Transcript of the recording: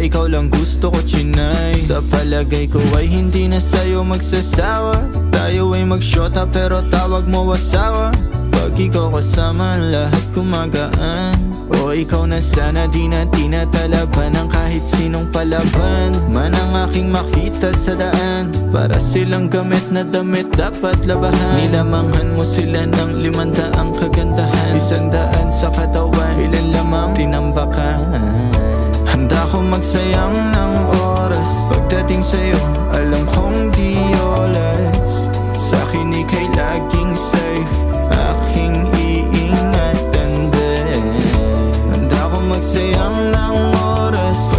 ikaw lang gusto ko chinay. Sa palagay ko ay hindi na sa'yo magsasawa. Tayo ay magsyota pero tawag mo asawa. Pag ikaw kasama lahat kumagaan. O ikaw na sana di na tinatalaban ng kahit sinong palaban man ang aking makita sa daan. Para silang gamit na damit dapat labahan. Nilamanghan mo sila ng 500 kagandahan. 100 sa katawan, ilan lamang tinambakan. Handa ko magsayang ng oras. Pagdating sa'yo, alam kong di oras. Sa'kin ika'y laging safe, aking iingatan din. Handa ko magsayang ng oras.